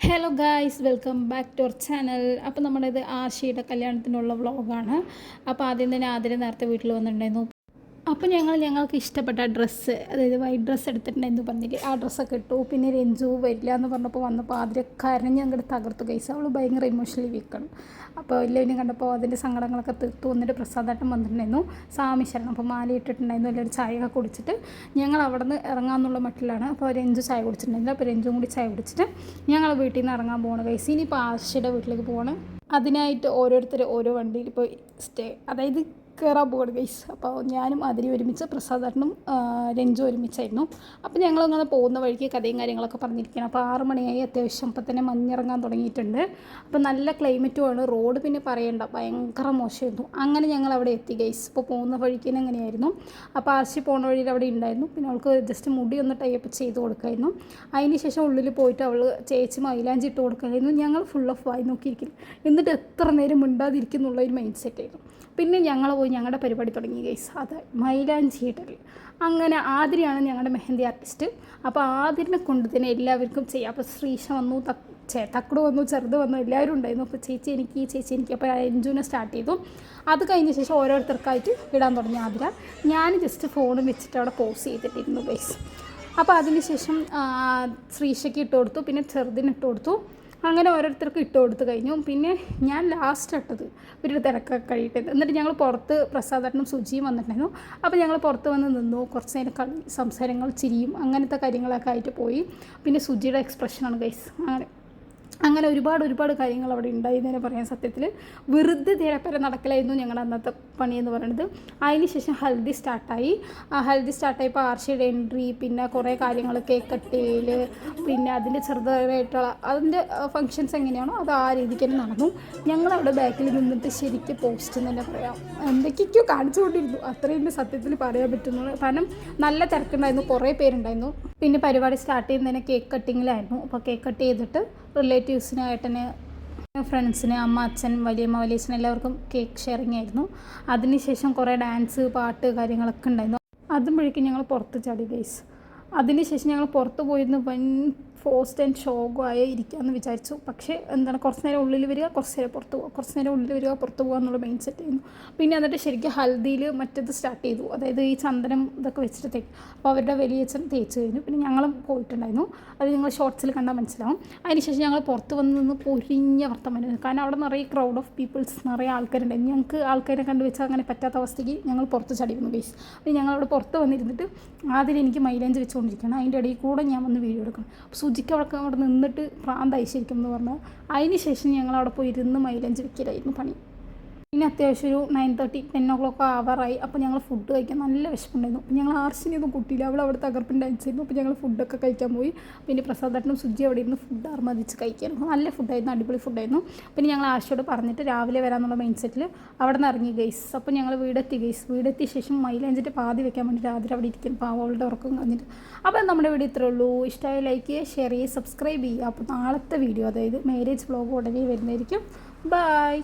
Hello guys, welcome back to our channel. അപ്പോൾ നമ്മുടേത് ആർഷിയുടെ കല്യാണത്തിനുള്ള വ്ളോഗാണ്. അപ്പോൾ ആദ്യം തന്നെ ആതിര നേരത്തെ വീട്ടിൽ വന്നിട്ടുണ്ടായിരുന്നു. അപ്പോൾ ഞങ്ങൾക്ക് ഇഷ്ടപ്പെട്ട ഡ്രസ്സ്, അതായത് വൈറ്റ് ഡ്രസ്സ് എടുത്തിട്ടുണ്ടായിരുന്നു പറഞ്ഞില്ലേ, ആ ഡ്രസ്സൊക്കെ ഇട്ടു. പിന്നെ രഞ്ജു വരില്ല എന്ന് പറഞ്ഞപ്പോൾ വന്നപ്പോൾ ആതിര കരഞ്ഞ് അങ്ങോട്ട് തകർത്തു ഗൈസ്. അവൾ ഭയങ്കര ഇമോഷണലി വീക്കാണ്. അപ്പോൾ എല്ലാവരും കണ്ടപ്പോൾ അതിൻ്റെ സങ്കടങ്ങളൊക്കെ തീർത്തു. വന്നിട്ട് പ്രസാദാട്ടം വന്നിട്ടുണ്ടായിരുന്നു, സാമിശരണം. അപ്പോൾ മാല ഇട്ടിട്ടുണ്ടായിരുന്നു. എല്ലാവരും ചായയൊക്കെ കുടിച്ചിട്ട് ഞങ്ങൾ അവിടെ നിന്ന് ഇറങ്ങാമെന്നുള്ള മട്ടിലാണ്. അപ്പോൾ രഞ്ജു ചായ കുടിച്ചിട്ടുണ്ടായിരുന്നു. അപ്പോൾ രഞ്ജും കൂടി ചായ കുടിച്ചിട്ട് ഞങ്ങൾ വീട്ടിൽ നിന്ന് ഇറങ്ങാൻ പോകണം ഗൈസ്. ഇനിയിപ്പോൾ ആർഷിയുടെ വീട്ടിലേക്ക് പോകണം. അതിനായിട്ട് ഓരോരുത്തർ ഓരോ വണ്ടിയിൽ പോയി അതായത് കയറാൻ പോകണം ഗൈസ്. അപ്പോൾ ഞാനും അതിരി ഒരുമിച്ച്, പ്രസാദേട്ടനും രഞ്ജു ഒരുമിച്ചായിരുന്നു. അപ്പോൾ ഞങ്ങളങ്ങനെ പോകുന്ന വഴിക്ക് കഥയും കാര്യങ്ങളൊക്കെ പറഞ്ഞിരിക്കുകയാണ്. അപ്പോൾ 6 മണിയായി അത്യാവശ്യം. അപ്പോൾ തന്നെ മഞ്ഞിറങ്ങാൻ തുടങ്ങിയിട്ടുണ്ട്. അപ്പോൾ നല്ല ക്ലൈമറ്റുമാണ്. റോഡ് പിന്നെ പറയണ്ട, ഭയങ്കര മോശമായിരുന്നു. അങ്ങനെ ഞങ്ങൾ അവിടെ എത്തി ഗൈസ്. ഇപ്പോൾ പോകുന്ന വഴിക്ക് എങ്ങനെയായിരുന്നു. അപ്പോൾ ആർച്ചി പോകുന്ന വഴിയിൽ അവിടെ ഉണ്ടായിരുന്നു. പിന്നെ അവൾക്ക് ജസ്റ്റ് മുടി ഒന്ന് ടൈപ്പ് ചെയ്ത് കൊടുക്കായിരുന്നു. അതിന് ശേഷം ഉള്ളിൽ പോയിട്ട് അവൾ ചേച്ചി മൈലാഞ്ചി ഇട്ട് കൊടുക്കായിരുന്നു. ഞങ്ങൾ ഫുൾ ഓഫ് വായി നോക്കിയിരിക്കില്ല, എന്നിട്ട് എത്ര നേരം മിണ്ടാതിരിക്കുന്നുള്ള ഒരു മൈൻഡ് സെറ്റ് ആയിരുന്നു. പിന്നെ ഞങ്ങൾ പോയി ഞങ്ങളുടെ പരിപാടി തുടങ്ങി ഗൈസ്. അത് മൈലാഞ്ചി ഇടൽ. അങ്ങനെ ആതിരയാണ് ഞങ്ങളുടെ മെഹന്തി ആർട്ടിസ്റ്റ്. അപ്പോൾ ആതിരിനെ കൊണ്ട് തന്നെ എല്ലാവർക്കും ചെയ്യാം. അപ്പോൾ ശ്രീഷ വന്നു, തക്കട് വന്നു, ചെറുത് വന്നു, എല്ലാവരും ഉണ്ടായിരുന്നു. അപ്പോൾ ചേച്ചി എനിക്ക് അപ്പോൾ രഞ്ജുവിനെ സ്റ്റാർട്ട് ചെയ്തു. അത് കഴിഞ്ഞ ശേഷം ഓരോരുത്തർക്കായിട്ട് ഇടാൻ തുടങ്ങി ആതിര. ഞാൻ ജസ്റ്റ് ഫോൺ വെച്ചിട്ട് അവിടെ പോസ് ചെയ്തിട്ടിരുന്നു ഗൈസ്. അപ്പോൾ അതിന് ശേഷം ശ്രീഷയ്ക്ക് ഇട്ട് കൊടുത്തു, പിന്നെ ചെറുതിന് ഇട്ട് കൊടുത്തു. അങ്ങനെ ഓരോരുത്തർക്ക് ഇട്ട് കൊടുത്ത് കഴിഞ്ഞു. പിന്നെ ഞാൻ ലാസ്റ്റ് ഇട്ടത് ഒരു തിരക്കൊക്കെ കഴിയിട്ടത്. എന്നിട്ട് ഞങ്ങൾ പുറത്ത്, പ്രസാദേട്ടനും സുജിയും വന്നിട്ടുണ്ടായിരുന്നു. അപ്പോൾ ഞങ്ങൾ പുറത്ത് വന്ന് നിന്നു. കുറച്ച് നേരം കളി, സംസാരങ്ങൾ, ചിരിയും അങ്ങനത്തെ കാര്യങ്ങളൊക്കെ ആയിട്ട് പോയി. പിന്നെ സുജിയുടെ എക്സ്പ്രഷനാണ് ഗൈസ്. അങ്ങനെ ഒരുപാട് കാര്യങ്ങൾ അവിടെ ഉണ്ടായി തന്നെ പറയാൻ. സത്യത്തിൽ വെറുതെ തേരപ്പര നടക്കലായിരുന്നു ഞങ്ങളുടെ അന്നത്തെ പണി എന്ന് പറയുന്നത്. അതിന് ശേഷം ഹൽദി സ്റ്റാർട്ടായി. ഹൽദി സ്റ്റാർട്ടായപ്പോൾ ആർഷിയുടെ എൻട്രി, പിന്നെ കുറേ കാര്യങ്ങൾ, കേക്ക് കട്ടിയിൽ, പിന്നെ അതിൻ്റെ ചെറുതായിട്ടുള്ള അതിൻ്റെ ഫങ്ഷൻസ് എങ്ങനെയാണോ അത് ആ രീതിക്ക് തന്നെ നടന്നു. ഞങ്ങളവിടെ ബാക്കിൽ നിന്നിട്ട് ശരിക്കും പോസ്റ്റ് എന്ന് തന്നെ പറയാം, എന്തൊക്കെയൊക്കെയോ കാണിച്ചുകൊണ്ടിരുന്നു. അത്രയും സത്യത്തിൽ പറയാൻ പറ്റുന്നു. കാരണം നല്ല തിരക്കുണ്ടായിരുന്നു, കുറേ പേരുണ്ടായിരുന്നു. പിന്നെ പരിപാടി സ്റ്റാർട്ട് ചെയ്യുന്നതിന് കേക്ക് കട്ടിങ്ങിലായിരുന്നു. അപ്പോൾ കേക്ക് കട്ട് ചെയ്തിട്ട് റിലേറ്റീവ്സിന്, ഏട്ടന്, ഫ്രണ്ട്സിന്, അമ്മ, അച്ഛൻ, വലിയമ്മ, വലിയച്ഛൻ എല്ലാവർക്കും കേക്ക് ഷെയറിങ് ആയിരുന്നു. അതിനുശേഷം കുറേ ഡാൻസ്, പാട്ട് കാര്യങ്ങളൊക്കെ ഉണ്ടായിരുന്നു. അതുമ്പോഴേക്കും ഞങ്ങൾ പുറത്ത് ചാടി ഗൈസ്. അതിനുശേഷം ഞങ്ങൾ പുറത്ത് പോയിരുന്നു. ഫോസ്റ്റ് ആൻഡ് ഷോഗോ ആയി ഇരിക്കാമെന്ന് വിചാരിച്ചു. പക്ഷേ കുറച്ച് നേരം ഉള്ളിൽ വരിക, കുറച്ച് നേരം പുറത്ത് പോകുക, കുറച്ച് നേരം ഉള്ളിൽ വരിക, പുറത്ത് പോകുക എന്നുള്ള മൈൻഡ് സെറ്റ് ആയിരുന്നു. പിന്നെ എന്നിട്ട് ശരിക്കും ഹൽദിയിൽ മറ്റേത് സ്റ്റാർട്ട് ചെയ്തു, അതായത് ഈ ചന്ദനം ഇതൊക്കെ വെച്ചിട്ട് തേക്കും. അപ്പോൾ അവരുടെ വലിയച്ഛൻ തേച്ച് കഴിഞ്ഞു. പിന്നെ ഞങ്ങളും പോയിട്ടുണ്ടായിരുന്നു. അത് നിങ്ങൾ ഷോർട്സിൽ കണ്ടാൽ മനസ്സിലാവും. അതിനുശേഷം ഞങ്ങൾ പുറത്ത് വന്ന് നിന്ന് പൊരിഞ്ഞ വർത്തമാനം. കാരണം അവിടെ നിറയെ ക്രൗഡ് ഓഫ് പീപ്പിൾസ്, നിറയെ ആൾക്കാരുണ്ടായിരുന്നു. ഞങ്ങൾക്ക് ആൾക്കാരെ കണ്ടു വെച്ചാൽ അങ്ങനെ പറ്റാത്ത അവസ്ഥയ്ക്ക് ഞങ്ങൾ പുറത്ത് ചടിക്കുന്നു ഗൈസ്. അപ്പോൾ ഞങ്ങളവിടെ പുറത്ത് വന്നിരുന്നിട്ട് ആദ്യം എനിക്ക് മൈലാഞ്ചി വെച്ചുകൊണ്ടിരിക്കണം. അതിൻ്റെ ഇടയിൽ കൂടെ ഞാൻ വന്ന് വീഡിയോ എടുക്കണം. സുജിക്ക് അവിടെ നിന്നിട്ട് പ്രാന്തായി ശരിക്കും എന്ന് പറഞ്ഞാൽ. അതിന് ശേഷം ഞങ്ങളവിടെ പോയി ഇരുന്ന് മൈലാഞ്ചി വെക്കലായിരുന്നു പണി. പിന്നെ അത്യാവശ്യം ഒരു 9:30, 10 o'clock ആവാറായി. അപ്പോൾ ഞങ്ങൾ ഫുഡ് കഴിക്കാൻ നല്ല വിശപ്പുണ്ടായിരുന്നു. അപ്പോൾ ഞങ്ങൾ ആർസിനെയൊന്നും കൂട്ടിയില്ല, അവിടെ തകർപ്പിൻ്റെ ഡാൻസായിരുന്നു. അപ്പോൾ ഞങ്ങൾ ഫുഡൊക്കെ കഴിക്കാൻ പോയി. പിന്നെ പ്രസാദേട്ടനും സുജി അവിടെ ഇരുന്ന് ഫുഡ് ആർമതിച്ച് കഴിക്കായിരുന്നു. നല്ല ഫുഡായിരുന്നു, അടിപൊളി ഫുഡായിരുന്നു. പിന്നെ ഞങ്ങൾ ആർഷിയോട് പറഞ്ഞിട്ട് രാവിലെ വരാമെന്നുള്ള മൈൻഡ് സെറ്റിൽ അവിടെ നിന്ന് ഇറങ്ങി ഗൈസ്. അപ്പോൾ ഞങ്ങൾ വീടെത്തി ഗൈസ്. വീടെത്തിയ ശേഷം മൈലാഞ്ചിൻ്റെ പാതി വെക്കാൻ വേണ്ടിയിട്ട് ആദ്യം അവിടെ ഇരിക്കും, പാവളുടെ ഉറക്കം കളഞ്ഞിട്ട്. അപ്പോൾ നമ്മുടെ വീഡിയോ ഇത്രേ ഉള്ളൂ. ഇഷ്ടമായി ലൈക്ക് ചെയ്യുക, ഷെയർ ചെയ്യുക, സബ്സ്ക്രൈബ് ചെയ്യുക. അപ്പോൾ നാളത്തെ വീഡിയോ, അതായത് മാരേജ് വ്ളോഗ് ഉടനെ വരുന്നതായിരിക്കും. ബൈ.